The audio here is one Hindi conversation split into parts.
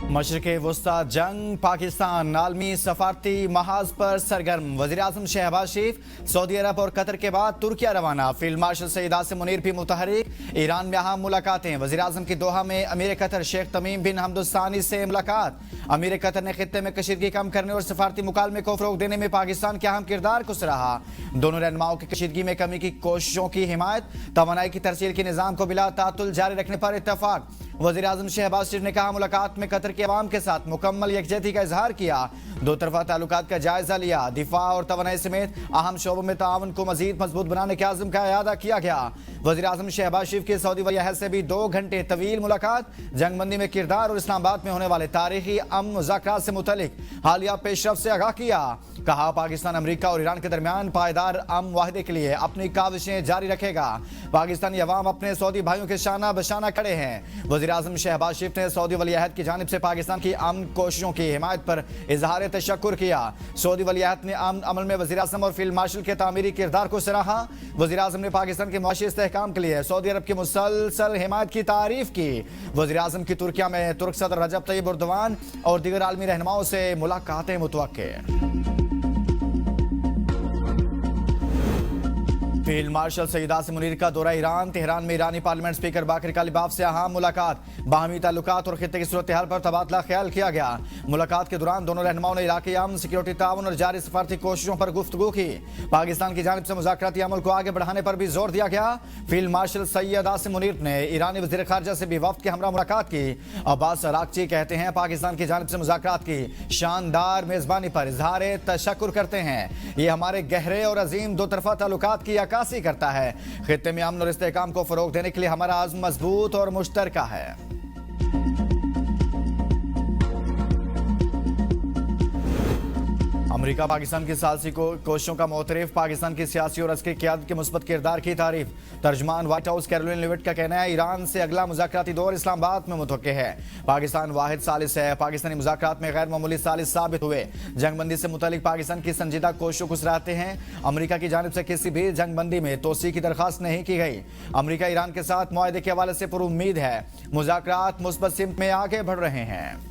मशरिक़े वुस्ता जंग पाकिस्तान आलमी सफारती महाज पर सरगर्म। वज़ीर-ए-आज़म शहबाज शरीफ सऊदी अरब और कतर के बाद तुर्किया रवाना। फील्ड मार्शल सईद आसिम मुनीर भी मुतहरिक। ईरान में अहम मुलाकातें। वज़ीर-ए-आज़म की दोहा में अमीर कतर शेख तमीम बिन हमदुस्तानी से मुलाकात। अमीर कतर ने खित्ते में कशीदगी कम करने और सफारती मुकालमे को फ़रोग़ देने में पाकिस्तान के अहम किरदार को सराहा। दोनों रहनुमाओं की कशीदगी में कमी की कोशिशों की हिमायत। तवानाई की तरसील के निज़ाम को बिला तातुल जारी रखने पर इत्तफ़ाक़। वज़ीर-ए-आज़म शहबाज शरीफ ने कहा, मुलाकात में कतर के अवाम के साथ मुकम्मल यकजहती का इजहार किया। दो तरफा ताल्लुकात का जायजा लिया। दिफा और तवानाई समेत अहम शोबों में ताउन को मजीद मजबूत बनाने के आज़म का इयादा किया गया। वज़ीर-ए-आज़म शहबाज शरीफ की सऊदी वली-अहद से भी 2 घंटे तवील मुलाकात। जंगबंदी में किरदार और इस्लामाबाद में होने वाले तारीखी अमन मुज़ाकरात से मुतल्लिक हालिया पेशरफ्त से आगाह किया। कहा, पाकिस्तान अमरीका और ईरान के दरमियान पायदार अमन वाहिदे के लिए अपनी काविशें जारी रखेगा। पाकिस्तानी अवाम अपने सऊदी भाइयों के शाना बशाना खड़े हैं। वज़ीर-ए-आज़म शहबाज शरीफ ने सऊदी वली-अहद की जानिब से पाकिस्तान की अमन कोशिशों की हिमायत पर इजहार तशक्कुर किया। सऊदी वली-अहद ने अमन अमल में वज़ीर-ए-आज़म और फील्ड मार्शल के तामीरी किरदार को सराहा। वज़ीर-ए-आज़म ने पाकिस्तान के मुआशी इस्तेहकाम के लिए सऊदी अरब की मुसलसल हिमायत की तारीफ की। वज़ीर-ए-आज़म की तुर्किया में तुर्क सदर रजब तय्यब एर्दोगान और दीगर आलमी रहनुमाओं से मुलाकातें मुतवक्किल। फील्ड मार्शल सईद आसिम मुनीर का दौरा ईरान। तेहरान में ईरानी पार्लियामेंट स्पीकर बाकर कालिबाफ से अहम मुलाकात। बाहमी ताल्लुकात और खित्ते की सूरत हाल पर तबादला ख्याल किया गया। मुलाकात के दौरान दोनों रहनुमाओं ने इलाके अमन, सिक्योरिटी ताउन और जारी सफारती कोशिशों पर गुफ्तगू की। पाकिस्तान की जानिब से मुज़ाकराती अमल को आगे बढ़ाने पर भी जोर दिया गया। फील्ड मार्शल सैयद आसिम मुनीर ने ईरानी वज़ीर ख़ारजा से भी वफ़द के हमरा मुलाकात की। अब्बास अरागची कहते हैं, पाकिस्तान की जानिब से मुज़ाकरात की शानदार मेज़बानी पर इज़हार तशक्कुर करते हैं। ये हमारे गहरे और अजीम दो तरफा ताल्लुकात की अक्कासी करता है। खित्ते में अमन और इस्तेहकाम को फरोग देने के लिए हमारा आज़म मजबूत और मुश्तरका है। अमेरिका पाकिस्तान की सालसी कोशिशों का मोतरफ। पाकिस्तान की सियासी और अस्करी क़यादत के मुस्बत किरदार की तारीफ। तर्जमान व्हाइट हाउस कैरोलिन लिविट का कहना है, ईरान से अगला मुज़ाकराती दौर इस्लामाबाद में मुतवक्किल है। पाकिस्तान वाहिद सालिस है। पाकिस्तानी मुज़ाकरात में गैर मामूली सालिस साबित हुए। जंगबंदी से मुतालिक पाकिस्तान की संजीदा कोशिशों को सराहते हैं। अमेरिका की जानिब से किसी भी जंगबंदी में तोसी की दरख्वास्त नहीं की गई। अमेरिका ईरान के साथ मुआहदे के हवाले से पुरुम्मीद है। मुज़ाकरात मुस्बत सिमत में आगे बढ़ रहे हैं।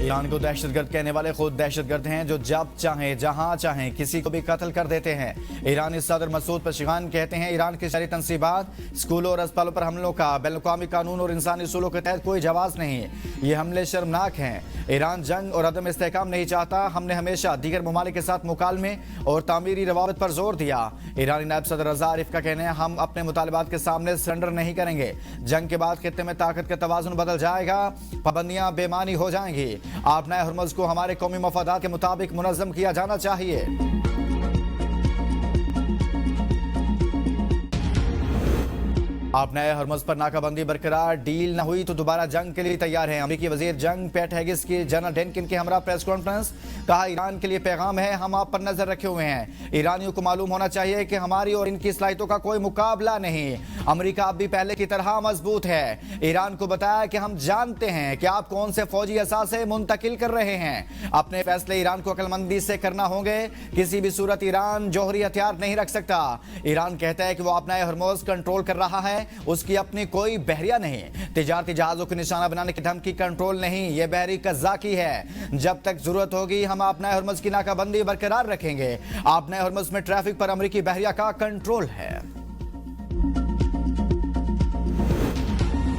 ईरान को दहशतगर्द कहने वाले खुद दहशतगर्द हैं, जो जब चाहें जहां चाहें किसी को भी कत्ल कर देते हैं। ईरानी सदर मसूद पशगान कहते हैं, ईरान की शहरी तंसीबात, स्कूलों और अस्पतालों पर हमलों का बैनुल-अक़वामी कानून और इंसानी उसूलों के तहत कोई जवाब नहीं। ये हमले शर्मनाक हैं। ईरान जंग और अदम इस्तेहकाम नहीं चाहता। हमने हमेशा दीगर ममालिक के साथ मुकालमे और तामीरी रवाबत पर जोर दिया। ईरानी नायब सदर रज़ा आरिफ का कहना है, हम अपने मुतालिबात के सामने सरेंडर नहीं करेंगे। जंग के बाद खित्ते में ताकत का तवाज़ुन बदल जाएगा। पाबंदियां बेमानी हो जाएंगी। आपनाए हुर्मुज़ को हमारे कौमी मफादात के मुताबिक मुनज़्ज़म किया जाना चाहिए। आपनाए हुर्मुज़ पर नाकाबंदी बरकरार, डील न हुई तो दोबारा जंग के लिए तैयार हैं। अमेरिकी वजीर जंग पैट हेगिस की जनरल डेनकिन के हमरा प्रेस कॉन्फ्रेंस। कहा, ईरान के लिए पैगाम है, हम आप पर नजर रखे हुए हैं। ईरानियों को मालूम होना चाहिए कि हमारी और इनकी सलाहियतों का कोई मुकाबला नहीं। अमेरिका अब भी पहले की तरह मजबूत है। ईरान को बताया कि हम जानते हैं कि आप कौन से फौजी असासे मुंतकिल कर रहे हैं। अपने फैसले ईरान को अक्लमंदी से करना होंगे। किसी भी सूरत ईरान जौहरी हथियार नहीं रख सकता। ईरान कहता है कि वो अपना हुर्मुज़ कंट्रोल कर रहा है, उसकी अपनी कोई बहरिया नहीं। तिजारती जहाजों को निशाना बनाने की धमकी कंट्रोल नहीं, यह बहरी कज़ाकी है। जब तक जरूरत होगी हम अपना हुर्मुज़ की नाकाबंदी बरकरार रखेंगे। अपना हुर्मुज़ में ट्रैफिक पर अमेरिकी बहरिया का कंट्रोल है।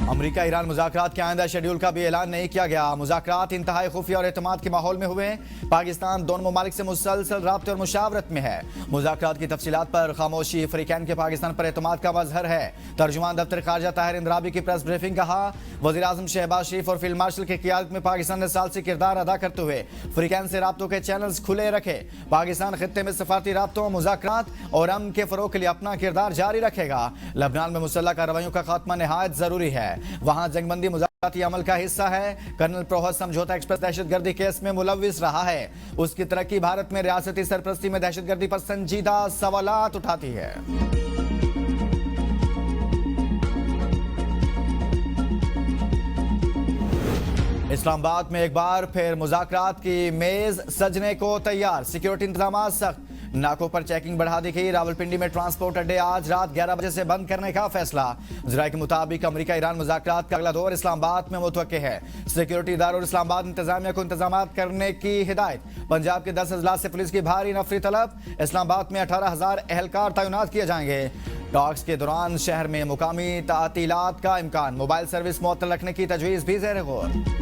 अमेरिका ईरान मुज़ाकरात के आइंदा शेड्यूल का भी ऐलान नहीं किया गया। मुज़ाकरात इंतहाई खुफिया और एतमाद के माहौल में हुए। पाकिस्तान दोनों ममालिक से मुसलसल राब्ते और मुशावरत में है। मुज़ाकरात की तफसीलात पर खामोशी अफ्रीकैन के पाकिस्तान पर एतमाद का मजहर है। तर्जुमान दफ्तर ख़ारजा ताहिर इंद्राबी की प्रेस ब्रीफिंग। कहा, वज़ीर-ए-आज़म शहबाज शरीफ और फील्ड मार्शल की क़यादत में पाकिस्तान ने सालसी किरदार अदा करते हुए अफ्रीकैन से राब्तों के चैनल्स खुले रखे। पाकिस्तान खित्ते में सफारती राब्तों, मुज़ाकरात और अमन के फ़रोग़ के लिए अपना किरदार जारी रखेगा। लबनान में मुसल्लह कार्रवाइयों का खात्मा नहायत ज़रूरी है। वहां जंगबंदी मुज़ाकराती अमल का हिस्सा है। कर्नल प्रोहस समझौता एक्सप्रेस दहशतगर्दी केस में मुलव्विस रहा है। उसकी तरक्की भारत में रियासती सरपरस्ती में दहशतगर्दी पर संजीदा सवालात उठाती है। इस्लामाबाद में एक बार फिर मुज़ाकरात की मेज सजने को तैयार। सिक्योरिटी इंतजाम सख्त। नाकों पर चेकिंग बढ़ा दी गई। रावलपिंडी में ट्रांसपोर्ट अड्डे आज रात 11 बजे से बंद करने का फैसला। जराये के मुताबिक अमेरिका ईरान मुज़ाकरात का अगला दौर इस्लामाबाद में मुतवक्के है। सिक्योरिटी इदारों और इस्लामाबाद इंतजामिया को इंतजाम करने की हिदायत। पंजाब के 10 अजलास से पुलिस की भारी नफरी तलब। इस्लामाबाद में 18,000 एहलकार तैनात किए जाएंगे। टॉक्स के दौरान शहर में मुकामी तातीलात का इम्कान। मोबाइल सर्विस मुअत्तल रखने की तजवीज़ भी ज़ेर गौर।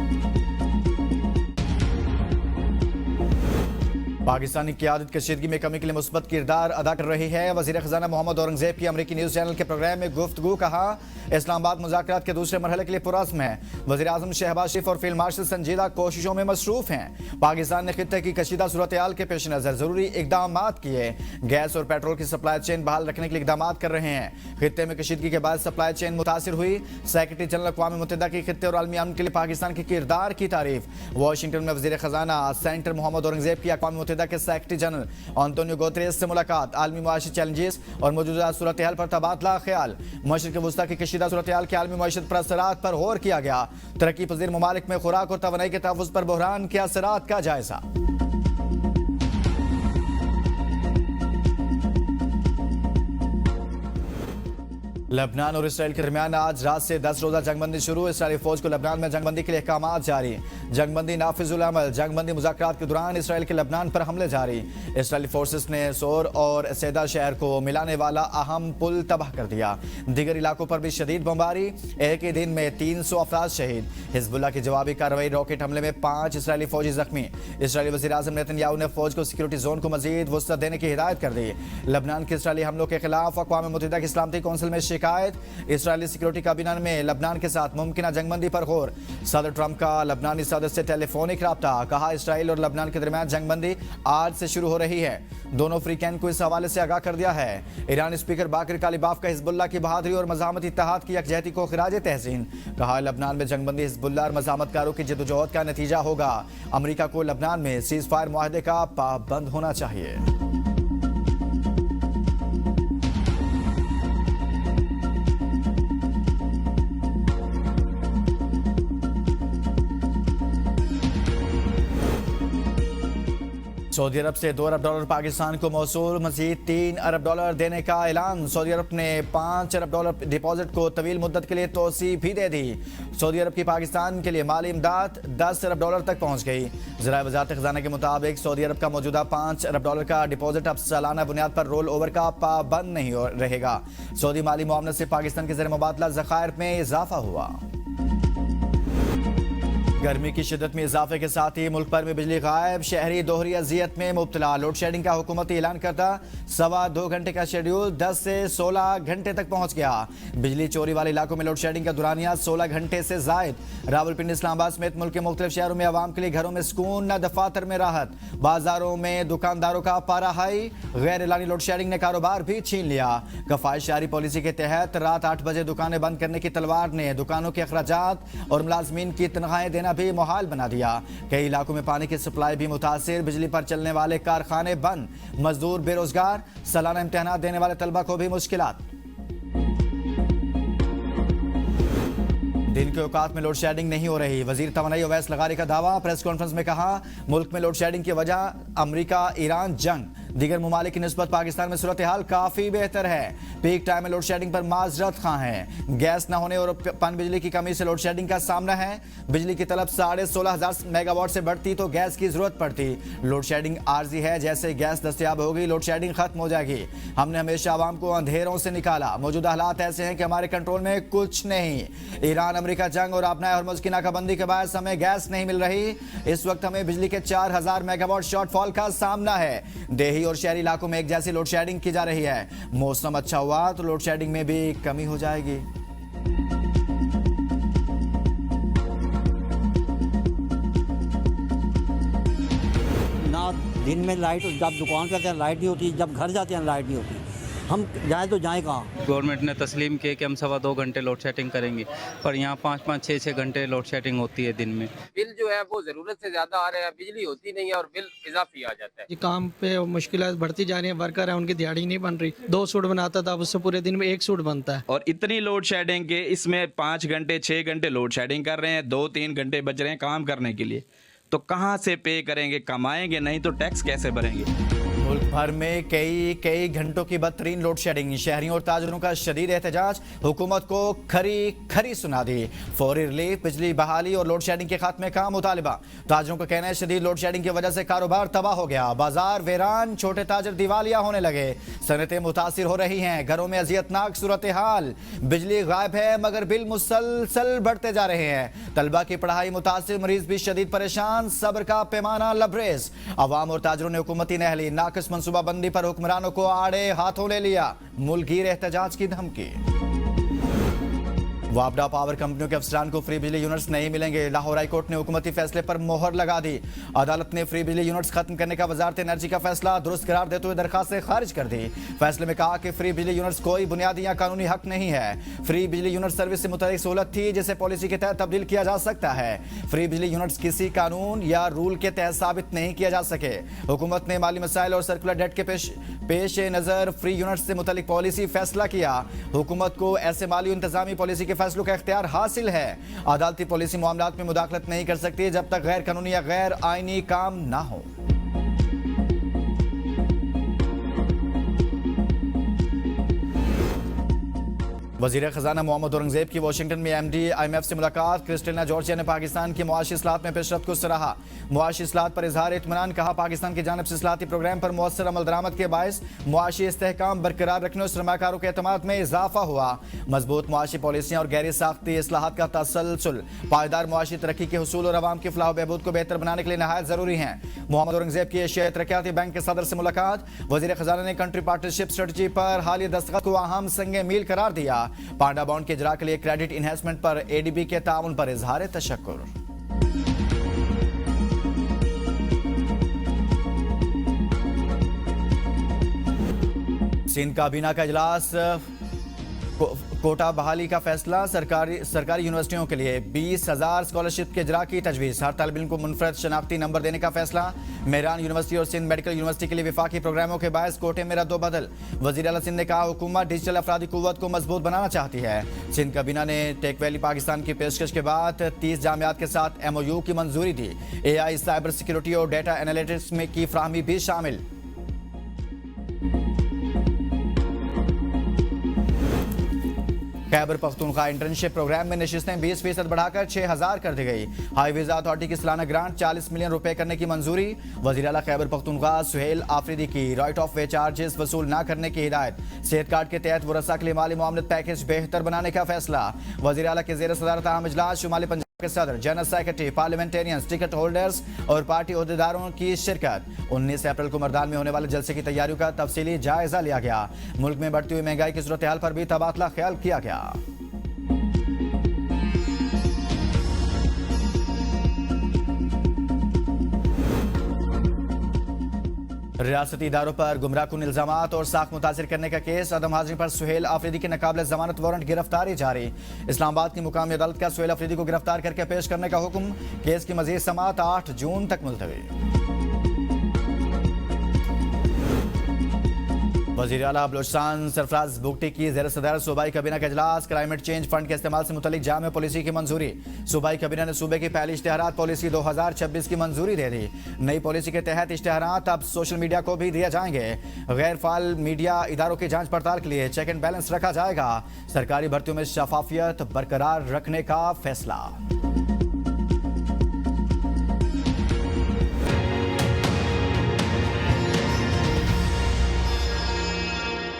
पाकिस्तानी क़यादत कशीदगी में कमी के लिए मुस्बत किरदार अदा कर रही है। वज़ीर ख़ज़ाना मोहम्मद औरंगज़ेब की अमरीकी न्यूज़ चैनल के प्रोग्राम में गुफ्तगू। कहा, इस्लामाबाद मुज़ाकरात के दूसरे मरहले के लिए पुरअज़्म है। वज़ीर आज़म शहबाज शरीफ और फील्ड मार्शल संजीदा कोशिशों में मसरूफ़ हैं। पाकिस्तान ने खित्ते की कशीदा सूरत हाल के पेश नज़र ज़रूरी इक़दाम किए। गैस और पेट्रोल की सप्लाई चेन बहाल रखने के लिए इक़दाम कर रहे हैं। खित्ते में कशीदगी के बाद सप्लाई चेन मुतासिर हुई। सेक्रेटरी जनरल अक़वाम मुत्तहिदा की खित्ते और आलमी अमन के लिए पाकिस्तान के किरदार की तारीफ। वाशिंगटन में वज़ीर ख़ज़ाना सेंटर मोहम्मद औरंगज़ेब की अक़वाम मुत्तहिदा के सेक्रेटरी जनरल एंटोनियो गुतेरेस से मुलाकात। आलमी मुआशी चैलेंजेस और मौजूदा सूरत हाल पर तबादला ख्याल। मशरिक़ वस्ता की कशीदा सूरत हाल के आलमी मईशत पर असरात पर गौर किया गया। तरक्की पज़ीर ममालिक में खुराक और तवानाई के तहफ़्फ़ुज़ पर बहरान के असरात का जायजा। लबनान और इसराइल के दरमियान आज रात से 10 रोज़ा जंगबंदी शुरू। इसराइली फौज को लबनान में जंगबंदी के लिए अहकाम जारी। जंगबंदी नाफिजुल अमल। जंगबंदी मुज़ाकरात के दौरान इसराइल के लबनान पर हमले जारी। इसराइली फोर्सेस ने सोर और सैदा शहर को मिलाने वाला अहम पुल तबाह कर दिया। दीगर इलाकों पर भी शदीद बमबारी। एक ही दिन में 300 अफराद शहीद। हिजबुल्लाह की जवाबी कार्रवाई रॉकेट हमले में 5 इसराइली फौजी जख्मी। इसराइली वज़ीर आज़म नेतन्याहू ने फौज को सिक्योरिटी जोन को मजीद वुसअत देने की हिदायत कर दी। लबनान के इसराइली हमलों के खिलाफ अक़वाम मुत्तहिदा की सलामती कौंसिल में इसराइली सिक्योरिटी काबीना में लबनान के साथ मुमकिन जंगबंदी पर गौर। सदर ट्रंप का लबनानी सदर से टेलीफोनिक राब्ता। कहा, इसराइल और लबनान के दरमियान जंगबंदी आज से शुरू हो रही है। दोनों फ्रीकैन को इस हवाले से आगाह कर दिया है। ईरान स्पीकर बाकर कालिबाफ का हिजबुल्लाह की बहादुरी और मज़ामती इत्तेहाद की यकजहती को खिराज तहसीन। कहा, लबनान में जंगबंदी हिजबुल्लाह और मज़ामतकारों की जदोजहद का नतीजा होगा। अमरीका को लबनान में सीज़ फायर मुआहदे का पाबंद होना चाहिए। सऊदी अरब से $2 अरब पाकिस्तान को मौसूल। मजीद $3 अरब देने का ऐलान। सऊदी अरब ने $5 अरब डिपॉजिट को तवील मुद्दत के लिए तोसी भी दे दी। सऊदी अरब की पाकिस्तान के लिए माली इमदाद $10 अरब तक पहुंच गई। ज़राए वज़ारत ख़ज़ाना के मुताबिक सऊदी अरब का मौजूदा $5 अरब का डिपॉजिट अब सालाना बुनियाद पर रोल ओवर का पाबंद नहीं रहेगा। सऊदी माली मुआवनत से पाकिस्तान के ज़र मुबादला ज़खायर में इजाफा हुआ। गर्मी की शिद्दत में इजाफे के साथ ही मुल्क भर में बिजली गायब। शहरी दोहरी अजियत में मुब्तला। लोड शेडिंग का हुकूमती ऐलान करता 2.25 घंटे का शेड्यूल 10 से 16 घंटे तक पहुंच गया। बिजली चोरी वाले इलाकों में लोड शेडिंग का दुरानिया 16 घंटे से जायद। रावलपिंडी इस्लामाबाद समेत मुल्क के मुख्तलिफ शहरों में आवाम के लिए घरों में सुकून न दफातर में राहत। बाजारों में दुकानदारों का पारा हाई। गैर एलानी लोड शेडिंग ने कारोबार भी छीन लिया। कफायत शारी पॉलिसी के तहत रात 8 बजे दुकानें बंद करने की तलवार ने दुकानों के अखराजात और मुलाजमीन की तनख्वाहें देना भी मुहाल बना दिया। कई इलाकों में पानी की सप्लाई भी मुतासिर। बिजली पर चलने वाले कारखाने बंद। मजदूर बेरोजगार। सालाना इम्तिहानात देने वाले तलबा को भी मुश्किलात। दिन के औकात में लोड शेडिंग नहीं हो रही। वजीर तवानाई ओवैस लगारी का दावा। प्रेस कॉन्फ्रेंस में कहा, मुल्क में लोड शेडिंग की वजह अमरीका ईरान जंग। दीगर ममालिक की निस्बत पाकिस्तान में सूरत हाल काफी बेहतर है। पीक टाइम में लोड शेडिंग पर माजरत खां है। गैस न होने और पन बिजली की कमी से लोड शेडिंग का सामना है। बिजली की तलब 16,500 मेगावाट से बढ़ती तो गैस की जरूरत पड़ती। लोड शेडिंग आर्जी है। जैसे गैस दस्तयाब होगी लोड शेडिंग खत्म हो जाएगी। हमने हमेशा आवाम को अंधेरों से निकाला। मौजूदा हालात ऐसे हैं कि हमारे कंट्रोल में कुछ नहीं। ईरान अमेरिका जंग और अपना हॉर्मुज़ की नाकाबंदी के बाद हमें गैस नहीं मिल रही। इस वक्त हमें बिजली के 4000 मेगावाट शॉर्टफॉल का सामना है। देही और शहरी इलाकों में एक जैसी लोड शेडिंग की जा रही है। मौसम अच्छा हुआ तो लोड शेडिंग में भी कमी हो जाएगी। ना दिन में लाइट, जब दुकान पे आते हैं लाइट नहीं होती, जब घर जाते हैं लाइट नहीं होती। हम जाए तो जाए कहाँ। गवर्नमेंट ने तस्लीम किया कि हम 2.25 घंटे लोड शेडिंग करेंगे, पर यहाँ 5-5, 6-6 घंटे लोड शेडिंग होती है दिन में। बिल जो है वो ज़रूरत से ज़्यादा आ रहा है, बिजली होती नहीं है और बिल इजाफी आ जाता है। काम पे मुश्किलें बढ़ती जा रही हैं। वर्कर है, उनकी दिहाड़ी नहीं बन रही। 2 सूट बनाता था, उससे पूरे दिन में 1 सूट बनता है। और इतनी लोड शेडिंग के इसमें 5 घंटे 6 घंटे लोड शेडिंग कर रहे हैं, 2-3 घंटे बच रहे हैं काम करने के लिए। तो कहाँ से पे करेंगे, कमाएंगे नहीं तो टैक्स कैसे भरेंगे। मुल्क भर में कई घंटों की बदतरीन लोड शेडिंग, शहरियों और ताजरों का शदीद एहतजाज, हुकूमत को खरी सुना दी। फौरी रिलीफ, बिजली बहाली और लोड शेडिंग के खात्मे का मुतालिबा। ताजरों का कहना है शदीद लोड शेडिंग की वजह से कारोबार तबाह हो गया, बाजार वीरान, छोटे ताजर दिवालिया होने लगे, सनतें मुतासिर हो रही हैं, घरों में अजियतनाक सूरत हाल, बिजली गायब है मगर बिल मुसलसल बढ़ते जा रहे हैं, तलबा की पढ़ाई मुतासिर, मरीज भी शदीद परेशान, सब्र का पैमाना लबरेज। अवाम और ताजरों ने हुकूमती नहली, नाकिस मनसूबाबंदी पर हुक्मरानों को आड़े हाथों ले लिया, मुल्कगीर एहतजाज की धमकी। वापडा पावर कंपनियों के अफसरान को फ्री बिजली यूनिट्स नहीं मिलेंगे, लाहौर हाई कोर्ट ने हुकूमती फैसले पर मोहर लगा दी। अदालत ने फ्री बिजली यूनिट्स खत्म करने का वजारत एनर्जी का फैसला दुरुस्त करार देते हुए दरखास्त खारिज कर दी। फैसले में कहा कि फ्री बिजली यूनिट्स कोई बुनियादी या कानूनी हक नहीं है। फ्री बिजली यूनिट सर्विस से मुतल्लिक सहूलत थी जिसे पॉलिसी के तहत तब्दील किया जा सकता है। फ्री बिजली यूनिट्स किसी कानून या रूल के तहत साबित नहीं किया जा सके। हुकूमत ने माली मसाइल और सर्कुलर डेट के पेश नज़र फ्री यूनिट्स से मुतल्लिक पॉलिसी फैसला किया। हुकूमत को ऐसे माली इंतजामी पॉलिसी के फैसलों का इख्तियार हासिल है। अदालती पॉलिसी मामलात में मुदाखलत नहीं कर सकती जब तक गैर कानूनी या गैर आईनी काम ना हो। वज़ीर ख़ज़ाना मोहम्मद औरंगज़ेब की वाशिंगटन में एमडी IMF से मुलाकात। क्रिस्टलिना जॉर्जिया ने पाकिस्तान की मुआशी इस्लाहत में पेशरफ्त को सराहा। मुआशी इस्लाहत पर इजहार इत्मीनान, कहा पाकिस्तान की जानिब से इस्लाहती प्रोग्राम पर मुअस्सर अमल दरामद के बायस मुआशी इस्तेहकाम बरकरार रखने और सरमाकारों के एतमाद में इजाफा हुआ। मजबूत मुआशी पॉलिसियाँ और गैर साख्ती इस्लाहत का तसलसल पायदार मुआशी तरक्की के हुसूल और अवाम की फलाह बहबूद को बेहतर बनाने के लिए नहायत ज़रूरी हैं। मोहम्मद औरंगज़ेब की एशियाई तरक्याती बैंक के सदर से मुलाकात। वज़ीर ख़ज़ाना ने कंट्री पार्टनरशिप स्ट्रेटजी पर हालिया दस्तखत को अहम संगे मील करार दिया। पांडा बॉन्ड के इजरा के लिए क्रेडिट इन्हेंसमेंट पर ADB के ताउन पर इजहार तशक्कुर। सिंध काबीना का इजलास, कोटा बहाली का फैसला, सरकारी यूनिवर्सिटियों के लिए 20,000 स्कॉलरशिप के इजरा की तजवीज़, हर तालिब इल्म को मुनफरद शनाख्ती नंबर देने का फैसला। मेहरान यूनिवर्सिटी और सिंध मेडिकल यूनिवर्सिटी के लिए विफाकी प्रोग्रामों के बायस कोटे में रद्दोबदल। वज़ीर आला सिंध ने कहा हुकूमत डिजिटल अफरादी कुव्वत को मजबूत बनाना चाहती है। सिंध काबीना ने टेक वैली पाकिस्तान की पेशकश के बाद 30 जामियात के साथ MOU की मंजूरी दी। AI, साइबर सिक्योरिटी और डेटा एनालिटिक्स में की फ्राहमी भी शामिल। खैबर पख्तूनख्वा इंटर्नशिप प्रोग्राम में नशिस्तें 20% बढ़ाकर 6,000 कर दी गई। हाई वीजा अथॉरिटी की सालाना ग्रांट 40 मिलियन रुपए करने की मंजूरी। वज़ीर आला खैबर पख्तूनख्वा सुहेल आफरीदी की राइट ऑफ वे चार्जेस वसूल न करने की हिदायत। सेहत कार्ड के तहत वरसा के लिए माली मामलत पैकेज बेहतर बनाने का फैसला। वज़ीर आला के ज़ेर सदारत अहम इजलास, शुमाली पंजाब के सदर, general secretary, parliamentarians, ticket holders और पार्टी ओहदेदारों की शिरकत। 19 अप्रैल को मर्दान में होने वाले जलसे की तैयारियों का तफसीली जायजा लिया गया। मुल्क में बढ़ती हुई महंगाई की सूरत हाल पर भी तबादला ख्याल किया गया। रियासती इदारों पर गुमराहकुन इल्जामात और साख मुतासिर करने का केस, अदम हाजिरी पर सुहेल आफरीदी के नाकाबिल जमानत वारंट गिरफ्तारी जारी। इस्लामाबाद की मुकामी अदालत का सुहेल आफरीदी को गिरफ्तार करके पेश करने का हुक्म। केस की मजीद समाअत 8 जून तक मुलतवी। वज़ीर आला बलोचिस्तान सरफराज बुगटी की ज़ेर सदर सूबाई काबीना का इजलास, क्लाइमेट चेंज फंड के इस्तेमाल से मुतल्लिक जामे पॉलिसी की मंजूरी। सूबाई काबीना ने सूबे की पहली इश्तिहारात पॉलिसी 2026 की मंजूरी दे दी। नई पॉलिसी के तहत इश्तिहारात अब सोशल मीडिया को भी दिए जाएंगे। गैर फाल मीडिया इदारों की जांच पड़ताल के लिए चेक एंड बैलेंस रखा जाएगा। सरकारी भर्तियों में शफाफियत बरकरार रखने का फैसला।